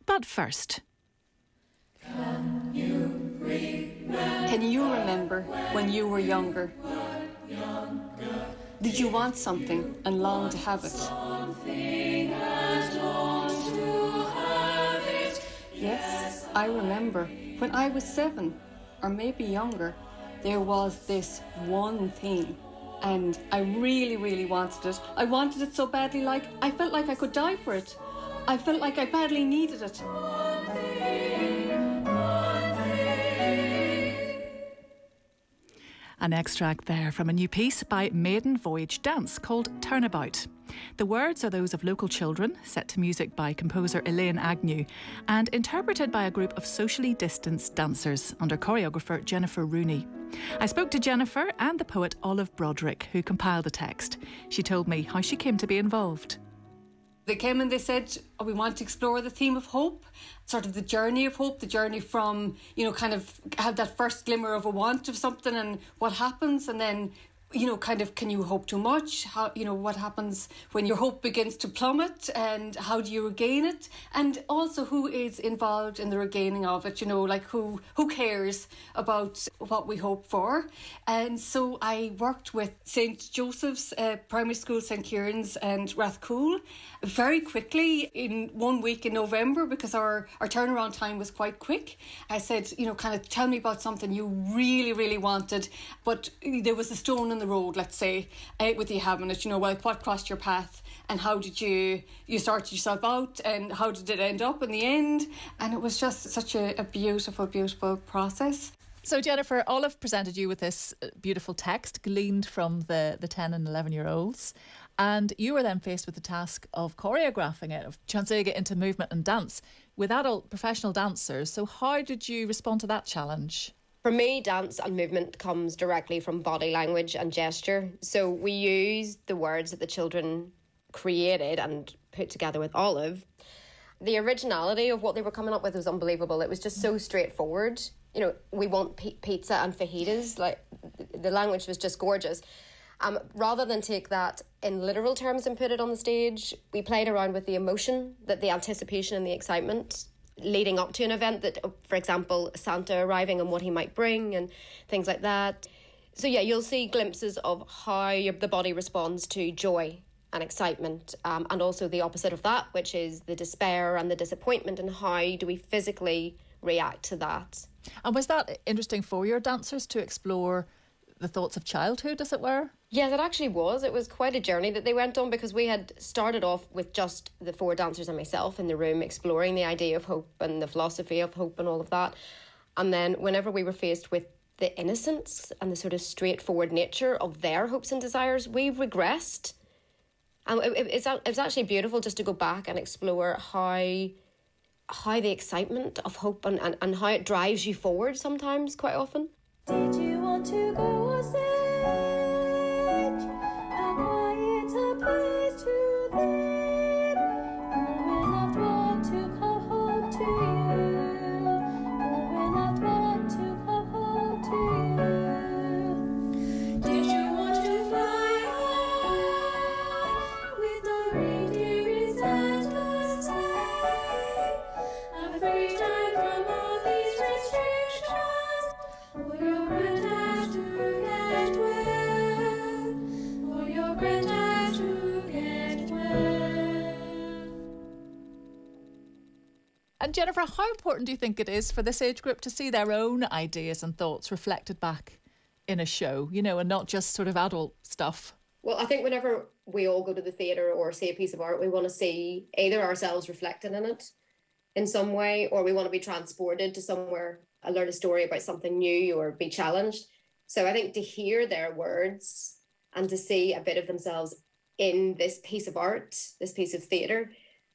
But first... Can you remember when you were younger? Did you want something and long to have it? Yes, I remember. When I was 7, or maybe younger, there was this one thing, and I really, really wanted it. I wanted it so badly, like I felt like I could die for it. I felt like I badly needed it. An extract there from a new piece by Maiden Voyage Dance called Turnabout. The words are those of local children, set to music by composer Elaine Agnew, and interpreted by a group of socially distanced dancers under choreographer Jennifer Rooney. I spoke to Jennifer and the poet Olive Broderick, who compiled the text. She told me how she came to be involved. They came and they said, oh, we want to explore the theme of hope, sort of the journey of hope, the journey from, kind of have that first glimmer of a want of something and what happens, and then, kind of, can you hope too much? How, what happens when your hope begins to plummet, and how do you regain it? And also who is involved in the regaining of it, like who cares about what we hope for? And so I worked with St. Joseph's Primary School, St. Kieran's and Rathcoole very quickly in 1 week in November, because our turnaround time was quite quick. I said, kind of tell me about something you really, really wanted, but there was a stone in the road, let's say, with you having it, like what crossed your path and how did you sort yourself out and how did it end up in the end? And it was just such a beautiful, beautiful process. So Jennifer, Olive presented you with this beautiful text gleaned from the 10 and 11-year-olds. And you were then faced with the task of choreographing it, of translating it into movement and dance with adult professional dancers. So how did you respond to that challenge? For me, dance and movement comes directly from body language and gesture. So we used the words that the children created and put together with Olive. The originality of what they were coming up with was unbelievable. It was just so straightforward. We want pizza and fajitas. Like, the language was just gorgeous. Rather than take that in literal terms and put it on the stage, we played around with the emotion, the anticipation and the excitement leading up to an event, that, for example, Santa arriving and what he might bring and things like that. So yeah, you'll see glimpses of how the body responds to joy and excitement, and also the opposite of that, which is the despair and the disappointment, and how do we physically react to that. And was that interesting for your dancers to explore the thoughts of childhood, as it were? Yes, it actually was. It was quite a journey that they went on, because we had started off with just the 4 dancers and myself in the room exploring the idea of hope and the philosophy of hope and all of that. And then whenever we were faced with the innocence and the sort of straightforward nature of their hopes and desires, we regressed. And it's actually beautiful just to go back and explore how the excitement of hope and how it drives you forward sometimes, quite often. Did you want to go on stage? A quieter place to live? Who will not want to come home to you? Who will not want to come home to you? Did you want to fly high with no reindeer inside the sleigh? Afraid from all these restrictions? For your granddad to get well, for your granddad to get well. And Jennifer, how important do you think it is for this age group to see their own ideas and thoughts reflected back in a show, and not just sort of adult stuff? Well, I think whenever we all go to the theatre or see a piece of art, we want to see either ourselves reflected in it in some way, or we want to be transported to somewhere and learn a story about something new or be challenged. So I think to hear their words and to see a bit of themselves in this piece of art, this piece of theatre,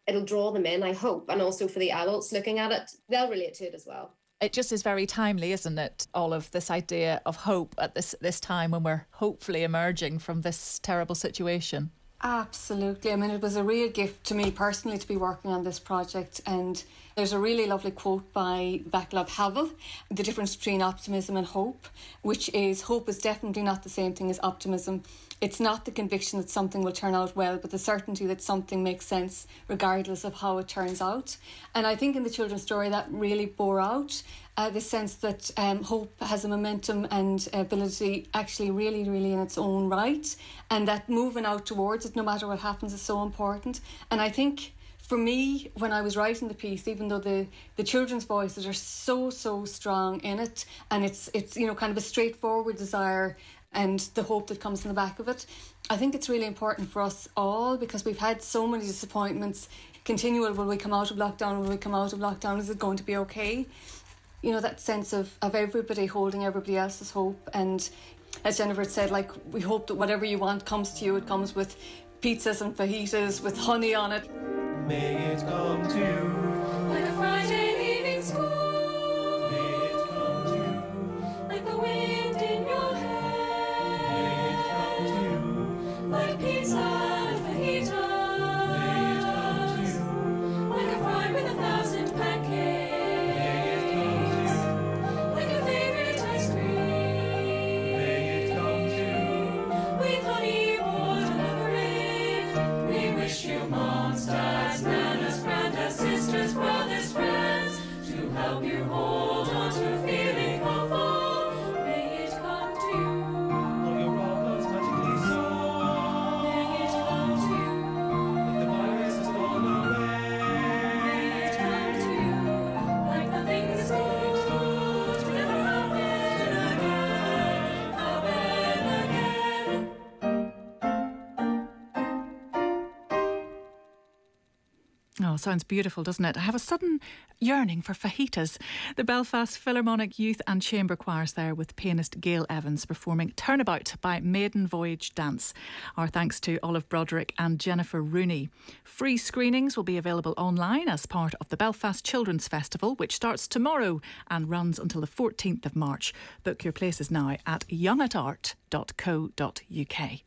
it'll draw them in, I hope. And also for the adults looking at it, they'll relate to it as well. It just is very timely, isn't it, Olive, this idea of hope at this time when we're hopefully emerging from this terrible situation? Absolutely. I mean, it was a real gift to me personally to be working on this project. And there's a really lovely quote by Václav Havel, the difference between optimism and hope, which is hope is definitely not the same thing as optimism. It's not the conviction that something will turn out well, but the certainty that something makes sense regardless of how it turns out. And I think in the children's story that really bore out the sense that hope has a momentum and ability actually really, really in its own right, and that moving out towards it no matter what happens is so important. And I think for me, when I was writing the piece, even though the children's voices are so strong in it, and it's kind of a straightforward desire and the hope that comes in the back of it, I think it's really important for us all, because we've had so many disappointments. Continual, will we come out of lockdown? Will we come out of lockdown? Is it going to be okay? That sense of everybody holding everybody else's hope. And as Jennifer said, like, we hope that whatever you want comes to you. It comes with pizzas and fajitas with honey on it. May it come to you Like a Friday leaving school. May it come to you Like the wind in your hair. May it come to you Like pizza and fajita. May it come to you Like a fry with 1,000 pancakes. May it come to you Like a favorite ice cream. May it come to you With honey poured over it. We wish you moms, dads, nanas, grandas, sisters, brothers, friends, to help you hold on to feeling hopeful. May it come to you. all your problems magically solved. May it come to you. Like the virus has gone away. May it come to you. Like nothing is going to never happen again. Happen again. Oh, sounds beautiful, doesn't it? I have a sudden yearning for fajitas. The Belfast Philharmonic Youth and Chamber Choirs there with pianist Gail Evans performing Turnabout by Maiden Voyage Dance. Our thanks to Olive Broderick and Jennifer Rooney. Free screenings will be available online as part of the Belfast Children's Festival, which starts tomorrow and runs until the 14th of March. Book your places now at youngatart.co.uk.